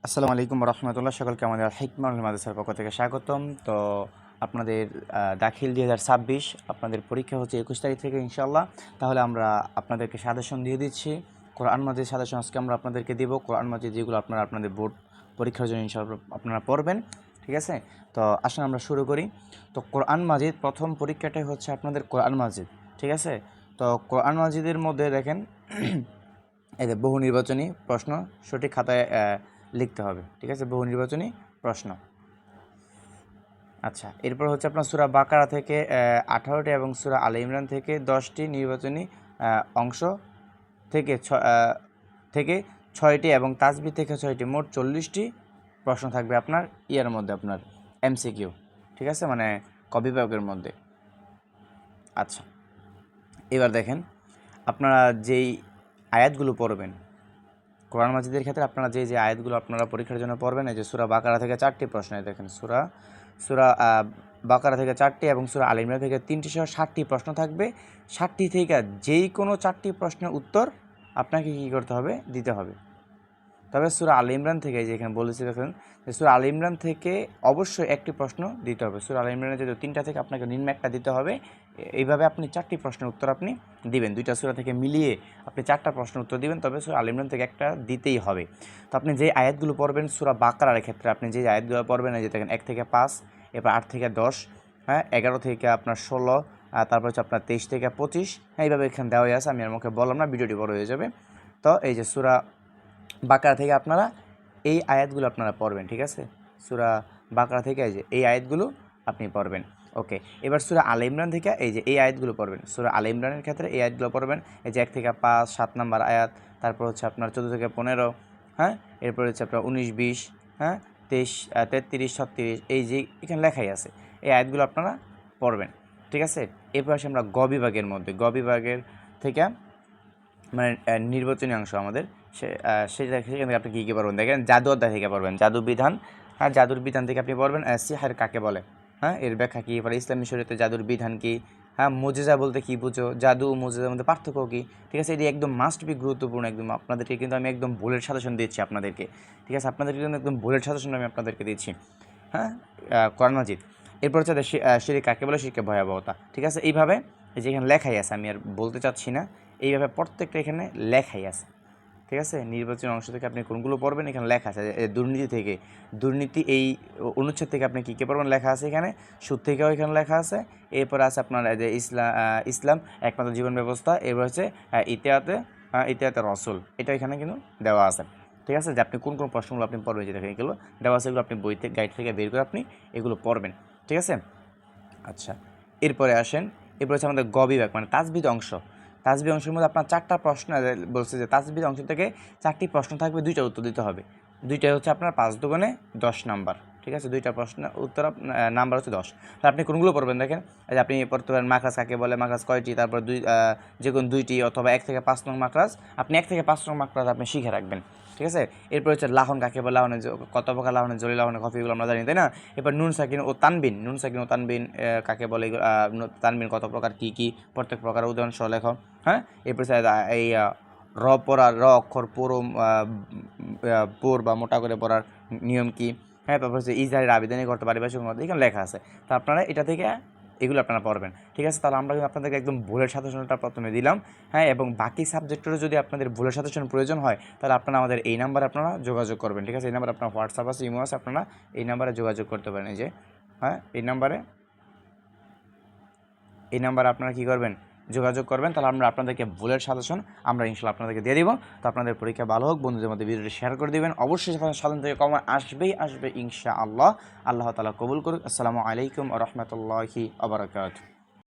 আসসালামু আলাইকুম রহমতুল্লাহ। সকলকে আমাদের হিকমা মাদ্রাসার পক্ষ থেকে স্বাগতম। তো আপনাদের দাখিল 2026 আপনাদের পরীক্ষা হচ্ছে 21 তারিখ থেকে ইনশাআল্লাহ। তাহলে আমরা আপনাদেরকে সাজেশন দিয়ে দিচ্ছি। কোরআন মাজিদ সাজেশন আজকে আমরা আপনাদেরকে দেব। কোরআন মাজিদ যেগুলো আপনারা আপনাদের বোর্ড পরীক্ষার জন্য ইনশাআল্লাহ আপনারা পড়বেন, ঠিক আছে? তো আসুন আমরা শুরু করি। তো কোরআন মাজিদ প্রথম পরীক্ষাটাই হচ্ছে আপনাদের কোরআন মাজিদ, ঠিক আছে? তো কোরআন মাজিদের মধ্যে দেখেন এই যে বহু নির্বাচনী প্রশ্ন সঠিক খাতায় লিখতে হবে, ঠিক আছে? বহু নির্বাচনী প্রশ্ন। আচ্ছা, এরপর হচ্ছে আপনার সূরা বাকারা থেকে 18টি এবং সূরা আলে ইমরান থেকে 10টি নির্বাচনী অংশ থেকে থেকে 6টি এবং তাসবিহ থেকে 6টি, মোট 40টি প্রশ্ন থাকবে আপনার ইয়ার মধ্যে, আপনার এমসিকিউ, ঠিক আছে? মানে ক বিভাগের মধ্যে। আচ্ছা, এবার দেখেন আপনারা যেই আয়াতগুলো পড়বেন কোরআন মাজিদের ক্ষেত্রে, আপনারা যে আয়াতগুলো আপনারা পরীক্ষার জন্য পড়বেন, এই যে সূরা বাকারা থেকে 4টি প্রশ্ন, দেখেন সূরা বাকারা থেকে 4টি এবং সূরা আলে ইমরান থেকে 3টি সহ 60টি প্রশ্ন থাকবে। 60টি থেকে যেই কোনো 4টি প্রশ্নের উত্তর আপনাকে কী করতে হবে, দিতে হবে। তবে সূরা আলে ইমরান থেকে যে এখানে বলেছি দেখেন যে সূরা আলে ইমরান থেকে অবশ্যই একটি প্রশ্ন দিতে হবে। সূরা আলে ইমরানের যেহেতু 3টা থেকে আপনাকে নিম্ন একটা দিতে হবে। এইভাবে আপনি 4টি প্রশ্নের উত্তর আপনি দিবেন, 2টা সূরা থেকে মিলিয়ে আপনি 4টা প্রশ্নের উত্তর দিবেন, তবে সূরা আলে ইমরান থেকে একটা দিতেই হবে। তো আপনি যে আয়াতগুলো পড়বেন সূরা বাকারার ক্ষেত্রে, আপনি যে আয়াতগুলো পড়বেন এই যে দেখেন 1 থেকে 5, এরপর 8 থেকে 10, হ্যাঁ 11 থেকে আপনার 16, তারপর হচ্ছে আপনার 23 থেকে 25, হ্যাঁ এইভাবে এখানে দেওয়াই আছে। আমি আর মুখে বললাম না, ভিডিওটি বড় হয়ে যাবে। তো এই যে সূরা বাকারা থেকে আপনারা এই আয়াতগুলো আপনারা পড়বেন, ঠিক আছে? সূরা বাকারা থেকে এই যে এই আয়াতগুলো আপনি পড়বেন। ওকে, এবার সূরা আলে ইমরান থেকে এই যে এই আয়াতগুলো পড়বেন। সূরা আলে ইমরানের ক্ষেত্রে এই আয়াতগুলো পড়বেন, এই যে 1 থেকে 5, 7 নম্বর আয়াত, তারপর হচ্ছে আপনার 14 থেকে 15, হ্যাঁ এরপর হচ্ছে আপনার 19, 20, হ্যাঁ 23, 33, 36, এই যে এখানে লেখাই আছে এই আয়াতগুলো আপনারা পড়বেন, ঠিক আছে? এরপর আসে আমরা গ বিভাগের মধ্যে, গ বিভাগের থেকে মানে নির্বাচনী অংশ আমাদের সেটা সেখান থেকে আপনি কী কী পড়বেন দেখেন, জাদু অধ্যায় থেকে পড়বেন, জাদু বিধান, হ্যাঁ জাদুর বিধান থেকে আপনি পড়বেন সিহার কাকে বলে, হ্যাঁ এর ব্যাখ্যা কী, পরে ইসলামী শরীয়তে জাদুর বিধান কী, হ্যাঁ মুজিজা বলতে কী বুঝো, জাদু ও মুজিজার মধ্যে পার্থক্য কী, ঠিক আছে? এটি একদম মাস্ট বি গুরুত্বপূর্ণ, একদম আপনাদেরকে কিন্তু আমি একদম বুলেট সাজেশন দিচ্ছি আপনাদেরকে, ঠিক আছে? আপনাদেরকে কিন্তু একদম বুলেট সাজেশন আমি আপনাদেরকে দিচ্ছি, হ্যাঁ কোরআন মাজিদ। এরপর হচ্ছে শিরক কাকে বলে, শিরকের ভয়াবহতা, ঠিক আছে? এইভাবে এই যে এখানে লেখাই আছে, আমি আর বলতে চাচ্ছি না, এইভাবে প্রত্যেকটা এখানে লেখাই আছে, ঠিক আছে? নির্বাচনী অংশ থেকে আপনি কোনগুলো পড়বেন এখানে লেখা আছে। দুর্নীতি থেকে, দুর্নীতি এই অনুচ্ছেদ থেকে আপনি কী কী পড়বেন লেখা আছে এখানে, সুদ থেকেও এখানে লেখা আছে। এরপর আছে আপনার যে ইসলাম একমাত্র জীবন ব্যবস্থা, এরপর হচ্ছে ইতিহাতে রসুল, এটা এখানে কিন্তু দেওয়া আছে, ঠিক আছে? যে আপনি কোন কোন প্রশ্নগুলো আপনি পড়বেন, যে দেখেন এগুলো দেওয়া আছে, এগুলো আপনি বই থেকে গাইড থেকে বের করে আপনি এগুলো পড়বেন, ঠিক আছে? আচ্ছা, এরপরে আসেন, এরপর হচ্ছে আমাদের গ বিভাগ মানে তাসবিদ অংশ। তাসবিদ অংশের মধ্যে আপনার 4টা প্রশ্ন বলছে, যে তাসবিদ অংশ থেকে 4টি প্রশ্ন থাকবে, 2টা উত্তর দিতে হবে। 2টাই হচ্ছে আপনার 5 দুগুণে 10 নাম্বার, ঠিক আছে? 2টা প্রশ্ন উত্তর নাম্বার হচ্ছে 10। তাহলে আপনি কোনগুলো পড়বেন দেখেন, এই যে আপনি পড়তে পারেন মাখরাজ কাকে বলে, মাখরাজ কয়টি, তারপর যে কোনো 2টি অথবা 1 থেকে 5 নং মাখরাজ, আপনি 1 থেকে 5 নং মাখরাজ আপনি শিখে রাখবেন, ঠিক আছে? এরপর হচ্ছে লাহন কাকে বলে, লাহনে কত প্রকার, লাহনে জলি, লাহনে কফি, এগুলো আমরা জানি, তাই না? এবার নুন সাকিন ও তানবিন, নুন সাকিন ও তানবিন কাকে বলে, তানবিন কত প্রকার, কী কী, প্রত্যেক প্রকার উদাহরণ সহ লেখ, হ্যাঁ? এরপর এই র পড়ার, র অক্ষর পোর বা মোটা করে পড়ার নিয়ম কী, হ্যাঁ? তারপর হচ্ছে ইজহারের আবেদনই করতে পারিভাষিক মধ্যে এখানে লেখা আছে। তো আপনারা এটা থেকে এগুলো আপনারা পড়বেন, ঠিক আছে? তাহলে আমরা কিন্তু আপনাদেরকে একদম ভুলের সাজেশনটা প্রথমে দিলাম, হ্যাঁ? এবং বাকি সাবজেক্টেরও যদি আপনাদের ভুলের সাজেশন প্রয়োজন হয়, তাহলে আপনারা আমাদের এই নাম্বারে আপনারা যোগাযোগ করবেন, ঠিক আছে? এই নাম্বারে আপনার হোয়াটসঅ্যাপ আছে, ইমো আছে, আপনারা এই নাম্বারে যোগাযোগ করতে পারেন। এই যে হ্যাঁ এই নাম্বারে আপনারা কী করবেন, যোগাযোগ করবেন। তাহলে আমরা আপনাদেরকে ভুলের সাজেশন আমরা ইনশাল্লাহ আপনাদেরকে দিয়ে দিব। তো আপনাদের পরীক্ষা ভালো হোক, বন্ধুদের মধ্যে ভিডিওটি শেয়ার করে দিবেন। অবশ্যই সাধারণ থেকে কমন আসবে ইনশাআল্লাহ। আল্লাহ তাআলা কবুল করুক। আসসালামু আলাইকুম ওয়া রাহমাতুল্লাহি ওয়া বারাকাতুহু।